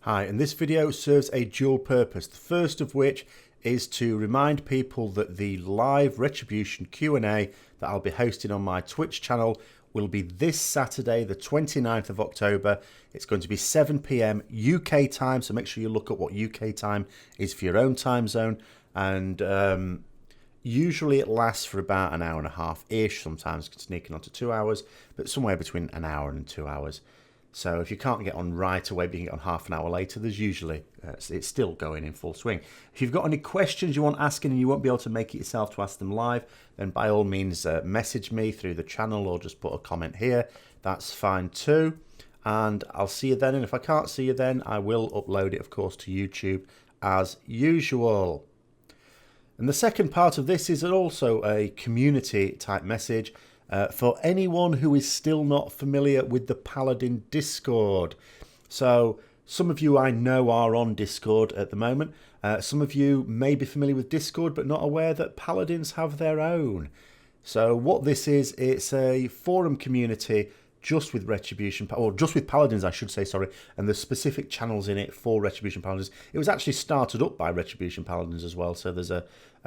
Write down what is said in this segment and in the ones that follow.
Hi, and this video serves a dual purpose. The first of which is to remind people that the live Retribution Q&A that I'll be hosting on my Twitch channel will be this Saturday, the 29th of October. It's going to be 7 p.m. UK time, so make sure you look up what UK time is for your own time zone. And usually it lasts for about an hour and a half-ish, sometimes sneaking on to 2 hours, but somewhere between an hour and 2 hours. So if you can't get on right away, but you can get on half an hour later, there's usually, it's still going in full swing. If you've got any questions you want asking and you won't be able to make it yourself to ask them live, then by all means message me through the channel or just put a comment here. That's fine too. And I'll see you then. And if I can't see you then, I will upload it, of course, to YouTube as usual. And the second part of this is also a community type message. For anyone who is still not familiar with the Paladin Discord. So some of you I know are on Discord at the moment. Some of you may be familiar with Discord but not aware that Paladins have their own. So what this is, it's a forum community just with Retribution, or just with Paladins I should say, sorry, and there's specific channels in it for Retribution Paladins. It was actually started up by Retribution Paladins as well, so there's a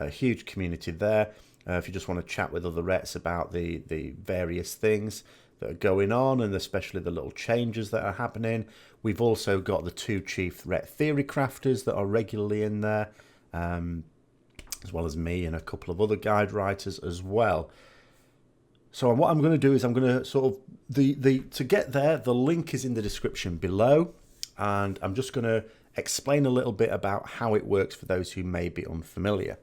huge community there. If you just want to chat with other Rets about the various things that are going on, and especially the little changes that are happening. We've also got the two chief Ret theory crafters that are regularly in there, as well as me and a couple of other guide writers as well. So what I'm going to do is I'm going to sort of, to get there, the link is in the description below, and I'm just going to explain a little bit about how it works for those who may be unfamiliar.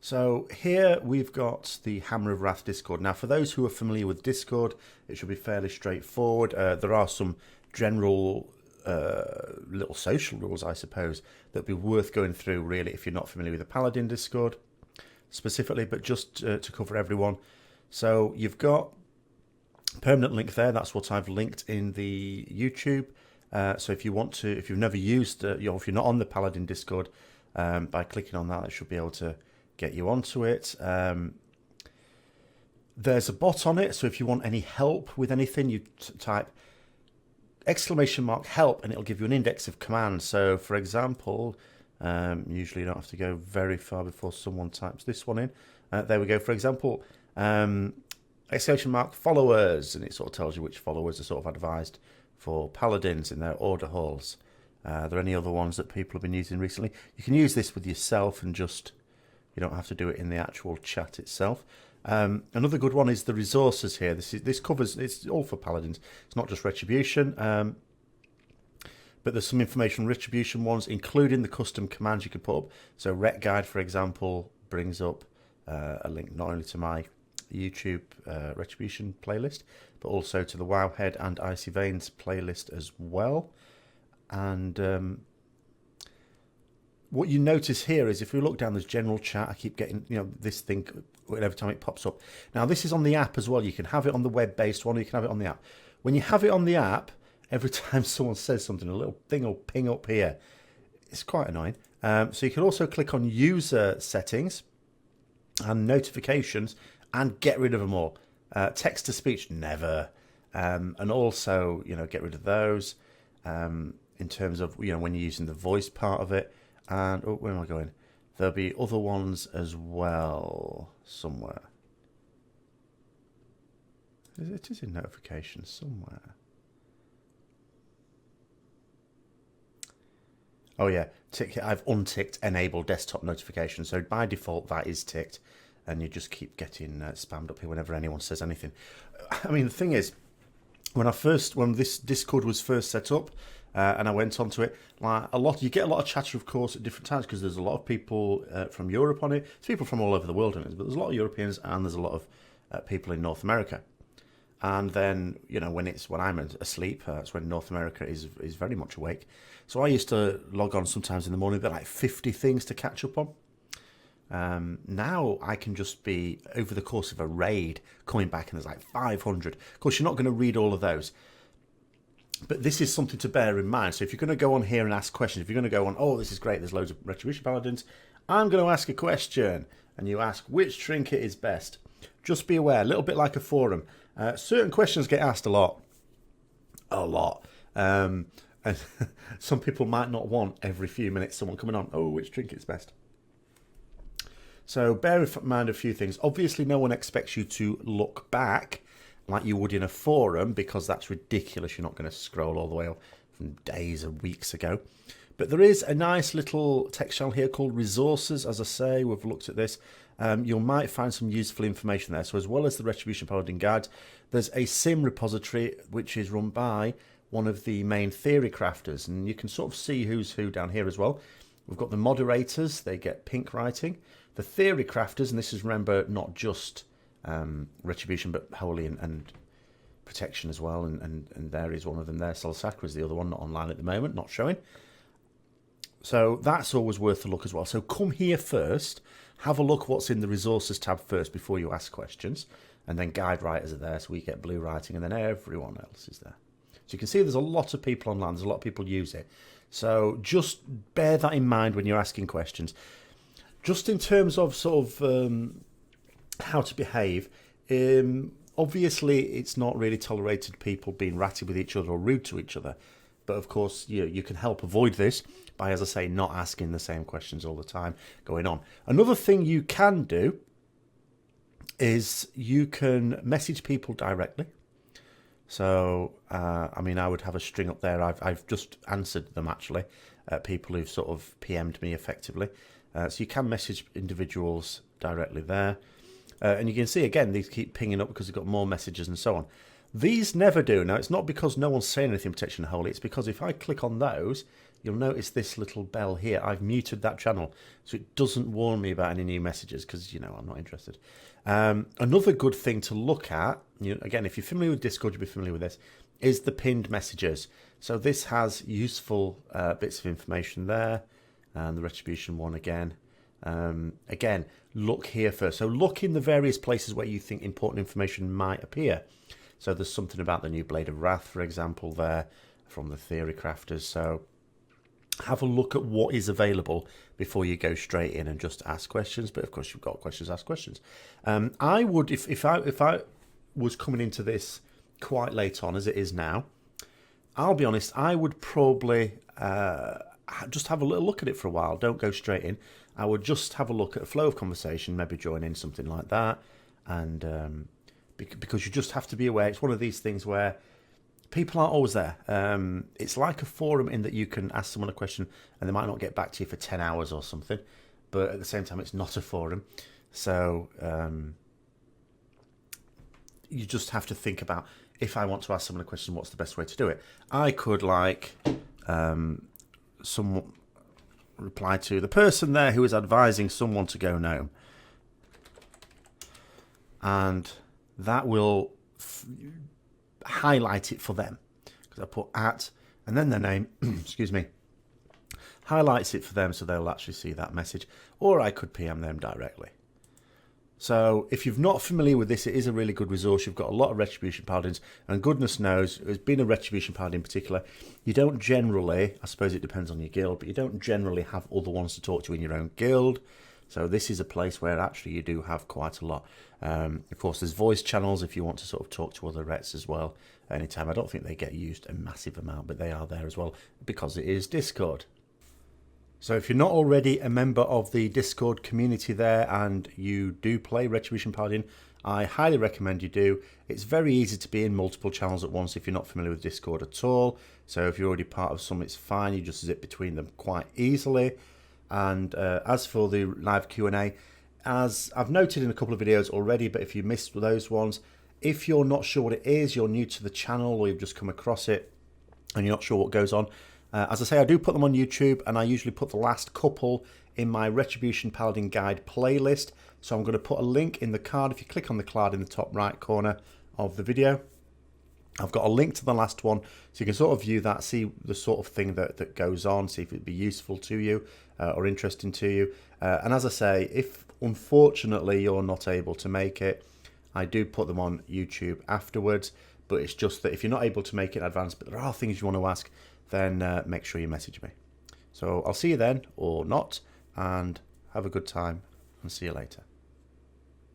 So here we've got the Hammer of Wrath Discord. Now for those who are familiar with Discord, it should be fairly straightforward. There are some general little social rules, I suppose, that would be worth going through really if you're not familiar with the Paladin Discord specifically, but just to cover everyone. So you've got a permanent link there. That's what I've linked in the YouTube. So if you want to, if you've never used, if you're not on the Paladin Discord, by clicking on that, it should be able to get you onto it. There's a bot on it, so if you want any help with anything, you type !help and it'll give you an index of commands. So for example, usually you don't have to go very far before someone types this one in. There we go. For example, !followers, and it sort of tells you which followers are sort of advised for Paladins in their order halls. Are there any other ones that people have been using recently? You can use this with yourself and just, you don't have to do it in the actual chat itself. Another good one is the resources here. This covers, it's all for Paladins. It's not just Retribution, but there's some information on Retribution ones, including the custom commands you can put up. So Ret Guide, for example, brings up a link not only to my YouTube Retribution playlist, but also to the Wowhead and Icy Veins playlist as well. And what you notice here is if we look down this general chat, I keep getting, this thing every time it pops up. Now this is on the app as well. You can have it on the web-based one, or you can have it on the app. When you have it on the app, every time someone says something, a little thing will ping up here. It's quite annoying. So you can also click on user settings and notifications and get rid of them all. Text to speech, never. And also, get rid of those in terms of, when you're using the voice part of it. And, where am I going? There'll be other ones as well somewhere. It is in notifications somewhere. Oh yeah, I've unticked enable desktop notifications. So by default that is ticked, and you just keep getting spammed up here whenever anyone says anything. I mean, the thing is, when this Discord was first set up, and I went onto it, you get a lot of chatter, of course, at different times, because there's a lot of people from Europe on it. There's people from all over the world on it, but there's a lot of Europeans and there's a lot of people in North America. And then, when I'm asleep, that's when North America is very much awake. So I used to log on sometimes in the morning, there are like 50 things to catch up on. Now I can just be, over the course of a raid, coming back and there's like 500. Of course, you're not going to read all of those. But this is something to bear in mind. So if you're going to go on here and ask questions, if you're going to go on, oh, this is great, there's loads of Retribution Paladins, I'm going to ask a question. And you ask, which trinket is best? Just be aware, a little bit like a forum. Certain questions get asked a lot. And some people might not want every few minutes someone coming on, oh, which drink is best. So bear in mind a few things. Obviously, no one expects you to look back like you would in a forum, because that's ridiculous. You're not going to scroll all the way from days and weeks ago. But there is a nice little text channel here called Resources. As I say, we've looked at this. You might find some useful information there. So as well as the Retribution Paladin guide, there's a sim repository which is run by one of the main theory crafters. And you can sort of see who's who down here as well. We've got the moderators. They get pink writing. The theory crafters, and this is, remember, not just Retribution, but Holy and Protection as well. And there is one of them there. Sol Sacra is the other one, not online at the moment, not showing. So that's always worth a look as well. So come here first, have a look what's in the resources tab first before you ask questions. And then guide writers are there, so we get blue writing, and then everyone else is there. So you can see there's a lot of people online, there's a lot of people use it. So just bear that in mind when you're asking questions. Just in terms of sort of how to behave, obviously it's not really tolerated people being ratty with each other or rude to each other. But of course, you can help avoid this by, as I say, not asking the same questions all the time going on. Another thing you can do is you can message people directly. So, I mean, I would have a string up there. I've just answered them, actually, people who've sort of PM'd me effectively. So you can message individuals directly there. And you can see, again, these keep pinging up because they've got more messages and so on. These never do. Now, it's not because no one's saying anything Protection Holy. It's because if I click on those, you'll notice this little bell here. I've muted that channel, so it doesn't warn me about any new messages because, I'm not interested. Another good thing to look at, again, if you're familiar with Discord, you'll be familiar with this, is the pinned messages. So this has useful bits of information there, and the Retribution one again. Again, look here first. So look in the various places where you think important information might appear. So there's something about the new Blade of Wrath, for example, there from the Theory Crafters. So have a look at what is available before you go straight in and just ask questions. But of course, you've got questions, ask questions. I would, if I was coming into this quite late on, as it is now, I'll be honest, I would probably just have a little look at it for a while. Don't go straight in. I would just have a look at a flow of conversation, maybe join in something like that, and because you just have to be aware. It's one of these things where people aren't always there. It's like a forum in that you can ask someone a question and they might not get back to you for 10 hours or something, but at the same time, it's not a forum. So you just have to think about, if I want to ask someone a question, what's the best way to do it? I could, someone reply to the person there who is advising someone to go gnome. And that will highlight it for them, because I put at and then their name, excuse me, highlights it for them so they'll actually see that message. Or I could PM them directly. So if you're not familiar with this, it is a really good resource. You've got a lot of Retribution Paladins, and goodness knows, as being a Retribution Paladin in particular, you don't generally, I suppose it depends on your guild, but you don't generally have other ones to talk to in your own guild. So this is a place where actually you do have quite a lot. Of course, there's voice channels if you want to sort of talk to other Rets as well anytime. I don't think they get used a massive amount, but they are there as well because it is Discord. So if you're not already a member of the Discord community there and you do play Retribution Paladin, I highly recommend you do. It's very easy to be in multiple channels at once if you're not familiar with Discord at all. So if you're already part of some, it's fine. You just zip between them quite easily. And as for the live Q&A, as I've noted in a couple of videos already, but if you missed those ones, if you're not sure what it is, you're new to the channel or you've just come across it and you're not sure what goes on, as I say, I do put them on YouTube, and I usually put the last couple in my Retribution Paladin Guide playlist. So I'm going to put a link in the card. If you click on the card in the top right corner of the video, I've got a link to the last one, so you can sort of view that, see the sort of thing that goes on, see if it'd be useful to you or interesting to you. And as I say, if unfortunately you're not able to make it, I do put them on YouTube afterwards. But it's just that if you're not able to make it in advance, but there are things you want to ask, then make sure you message me. So I'll see you then, or not, and have a good time, and see you later.